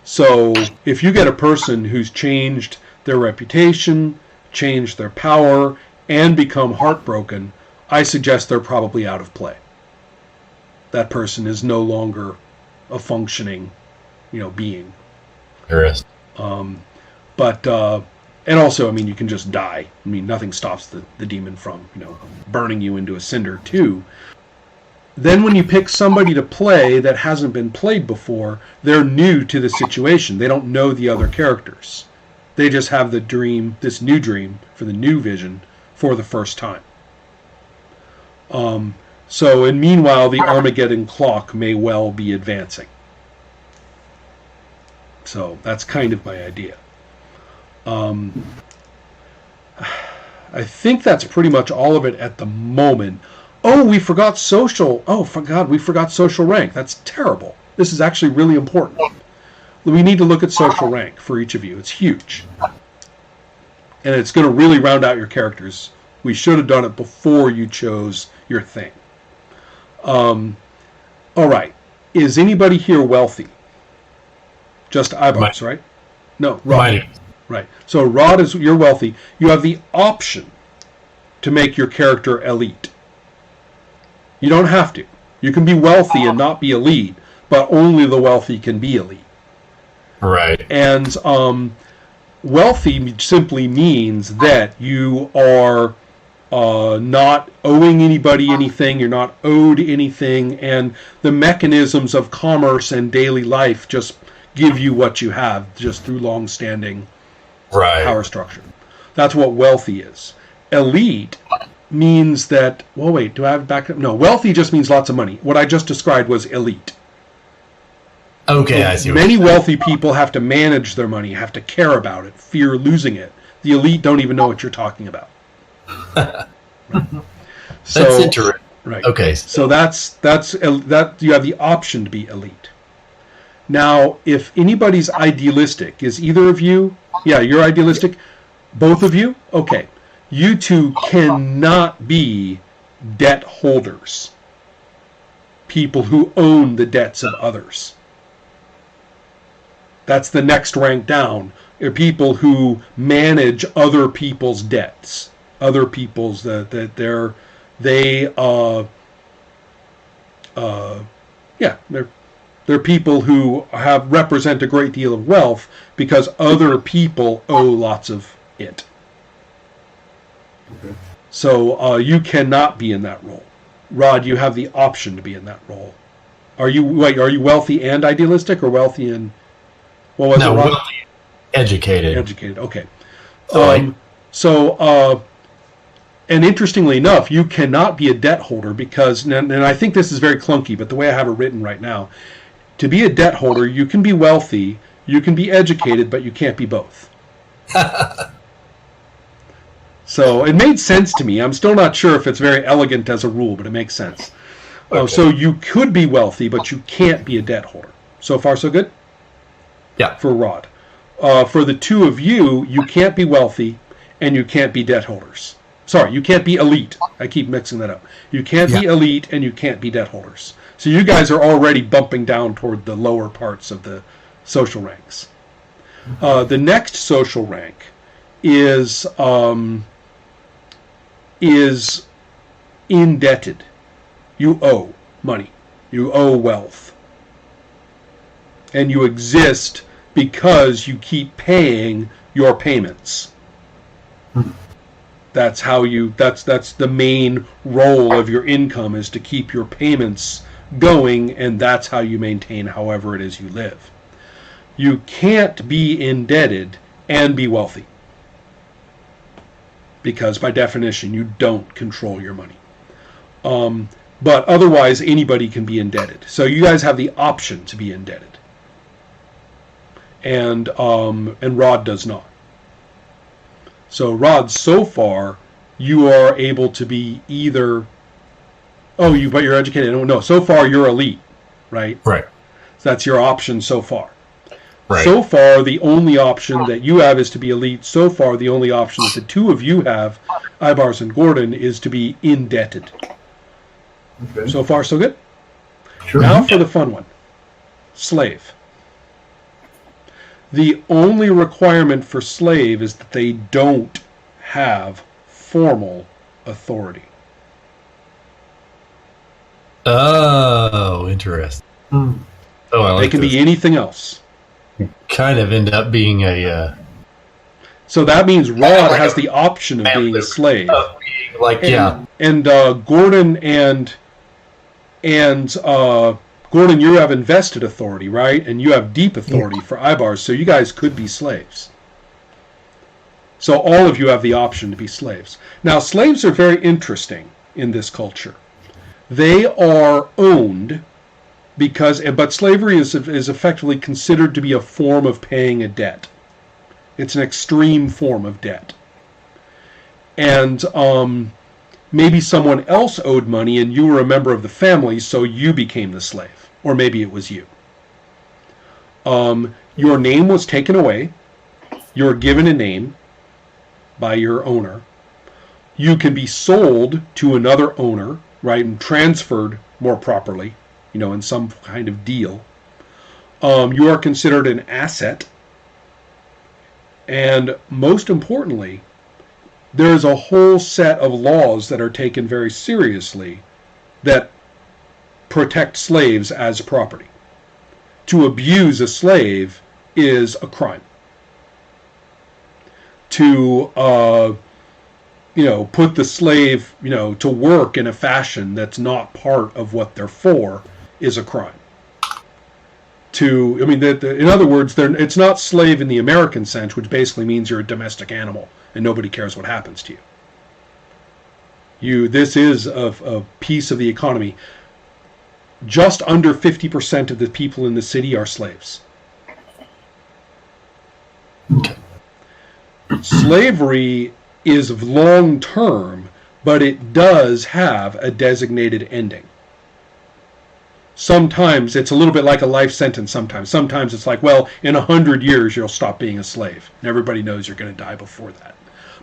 So if you get a person who's changed their reputation, changed their power, and become heartbroken, I suggest they're probably out of play. That person is no longer a functioning, being. Interesting. And also, I mean, you can just die. I mean, nothing stops the demon from, burning you into a cinder too. Then when you pick somebody to play that hasn't been played before, they're new to the situation. They don't know the other characters. They just have the dream, this new dream for the new vision for the first time. And meanwhile, the Armageddon clock may well be advancing. So that's kind of my idea. I think that's pretty much all of it at the moment. Oh, we forgot social. Oh, God, we forgot social rank. That's terrible. This is actually really important. We need to look at social rank for each of you. It's huge. And it's going to really round out your characters. We should have done it before you chose your thing. All right. Is anybody here wealthy? Just Ibars, right? No, Rod. Right. So Rod, you're wealthy. You have the option to make your character elite. You don't have to. You can be wealthy and not be elite, but only the wealthy can be elite. Right. And wealthy simply means that you are not owing anybody anything, you're not owed anything, and the mechanisms of commerce and daily life just give you what you have just through long-standing power structure. That's what wealthy is. Elite means that, well, wait, do I have back up? No, wealthy just means lots of money. What I just described was elite. Okay, I see. Many wealthy people have to manage their money, have to care about it, fear losing it. The elite don't even know what you're talking about. Right. That's interesting. Right. Okay. So that's you have the option to be elite. Now, if anybody's idealistic, is either of you? Yeah, you're idealistic. Both of you? Okay. You two cannot be debt holders. People who own the debts of others. That's the next rank down. Are people who manage other people's debts. Other people's they're people who represent a great deal of wealth because other people owe lots of it. Okay. So you cannot be in that role. Rod, you have the option to be in that role. Are you wealthy and idealistic, or wealthy and what was it, Rod? Wealthy, educated. Educated. Okay. So And interestingly enough, you cannot be a debt holder because, and I think this is very clunky, but the way I have it written right now, to be a debt holder, you can be wealthy, you can be educated, but you can't be both. So it made sense to me. I'm still not sure if it's very elegant as a rule, but it makes sense. Okay. So you could be wealthy, but you can't be a debt holder. So far, so good? Yeah. For Rod. For the two of you, you can't be wealthy, and you can't be debt holders. Sorry, you can't be elite. I keep mixing that up. You can't be elite, and you can't be debt holders. So you guys are already bumping down toward the lower parts of the social ranks. The next social rank is indebted. You owe money. You owe wealth. And you exist because you keep paying your payments. That's how that's the main role of your income, is to keep your payments going, and that's how you maintain however it is you live. You can't be indebted and be wealthy, because by definition you don't control your money. But otherwise anybody can be indebted. So you guys have the option to be indebted. And Rod does not. So Rod, so far you are able to be either but you're educated. No, so far you're elite, right? Right. So that's your option so far. Right. So far, the only option that you have is to be elite. So far, the only option that the two of you have, Ibars and Gordon, is to be indebted. Okay. So far, so good? Sure. Now for the fun one. Slave. The only requirement for slave is that they don't have formal authority. Oh, interesting. Hmm. Oh, I like They can this. be anything else. Kind of end up being a So that means Rod has the option of being a slave. like And Gordon and Gordon, you have invested authority, right? And you have deep authority for Ibars, so you guys could be slaves. So all of you have the option to be slaves. Now, slaves are very interesting in this culture. They are owned but slavery is effectively considered to be a form of paying a debt. It's an extreme form of debt. And maybe someone else owed money and you were a member of the family, so you became the slave. Or maybe it was you. Your name was taken away. You're given a name by your owner. You can be sold to another owner, right, and transferred more properly, in some kind of deal. You are considered an asset. And most importantly, there's a whole set of laws that are taken very seriously that protect slaves as property. To abuse a slave is a crime. To put the slave to work in a fashion that's not part of what they're for is a crime. In other words, it's not slave in the American sense, which basically means you're a domestic animal and nobody cares what happens to you. This is a piece of the economy. Just under 50% of the people in the city are slaves. Slavery is long term, but it does have a designated ending. Sometimes it's a little bit like a life sentence. Sometimes it's like, well, in 100 years you'll stop being a slave, and everybody knows you're going to die before that.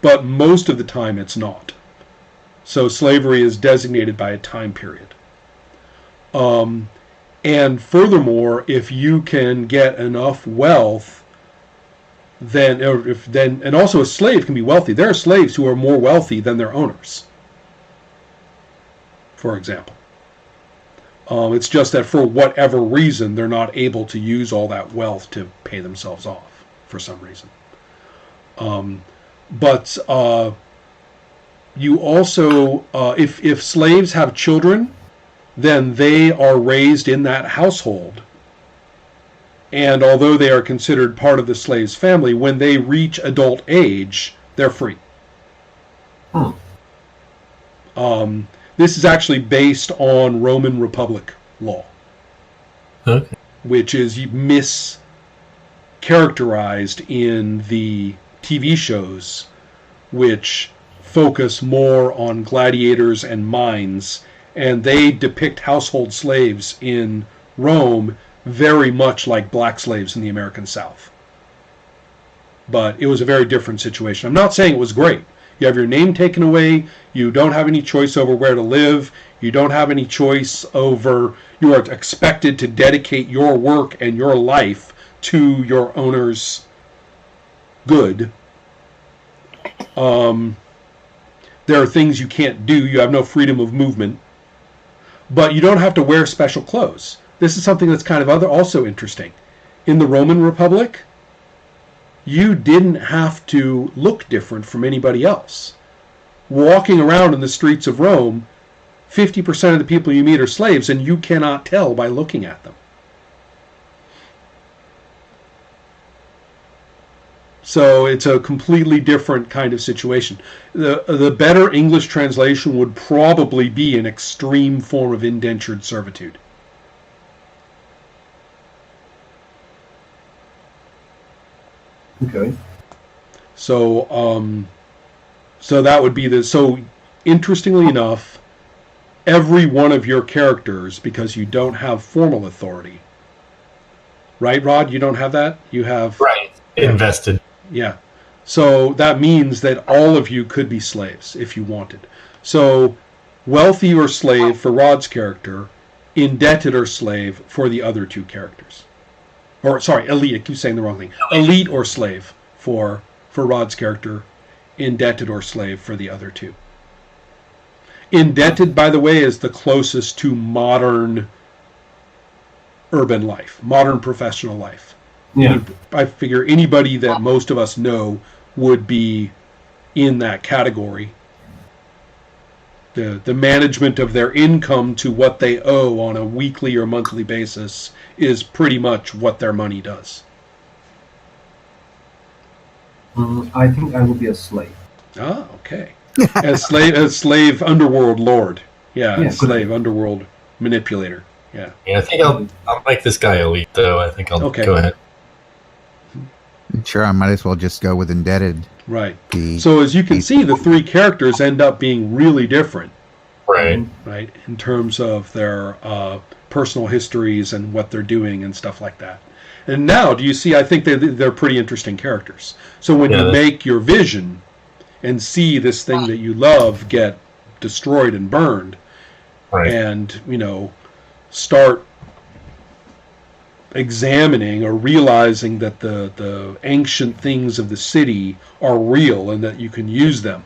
But most of the time it's not. So slavery is designated by a time period. And furthermore, if you can get enough wealth, and also a slave can be wealthy. There are slaves who are more wealthy than their owners, for example. It's just that for whatever reason, they're not able to use all that wealth to pay themselves off for some reason. But you also, if slaves have children, then they are raised in that household. And although they are considered part of the slave's family, when they reach adult age, they're free. This is actually based on Roman Republic law, okay. which is mischaracterized in the TV shows, which focus more on gladiators and mines, and they depict household slaves in Rome very much like black slaves in the American South. But it was a very different situation. I'm not saying it was great. You have your name taken away. You don't have any choice over where to live. You don't have any choice over... You are expected to dedicate your work and your life to your owner's good. There are things you can't do. You have no freedom of movement. But you don't have to wear special clothes. This is something that's kind of also interesting. In the Roman Republic, you didn't have to look different from anybody else. Walking around in the streets of Rome, 50% of the people you meet are slaves, and you cannot tell by looking at them. So it's a completely different kind of situation. The better English translation would probably be an extreme form of indentured servitude. Okay. So that would be so interestingly enough, every one of your characters, because you don't have formal authority, right, Rod? You don't have that? You have... Right. Invested. Yeah. So that means that all of you could be slaves if you wanted. So wealthy or slave for Rod's character, indebted or slave for the other two characters. or sorry, elite. I keep saying the wrong thing. Elite or slave for Rod's character, indebted or slave for the other two. Indebted, by the way, is the closest to modern urban life, modern professional life. Yeah. I figure anybody that most of us know would be in that category. The management of their income to what they owe on a weekly or monthly basis is pretty much what their money does. I think I will be a slave. Ah, okay. As slave underworld lord. Yeah, Yeah, slave underworld manipulator. Yeah. Yeah, I think I'll make this guy elite, though. I think I'll Okay. go ahead. Sure, I might as well just go with indebted. Right. The- So as you can see, the three characters end up being really different, Right. right, in terms of their personal histories and what they're doing and stuff like that. And now, do you see? I think they're pretty interesting characters. So when Yeah, you make your vision and see this thing that you love get destroyed and burned, Right. and start examining or realizing that the ancient things of the city are real and that you can use them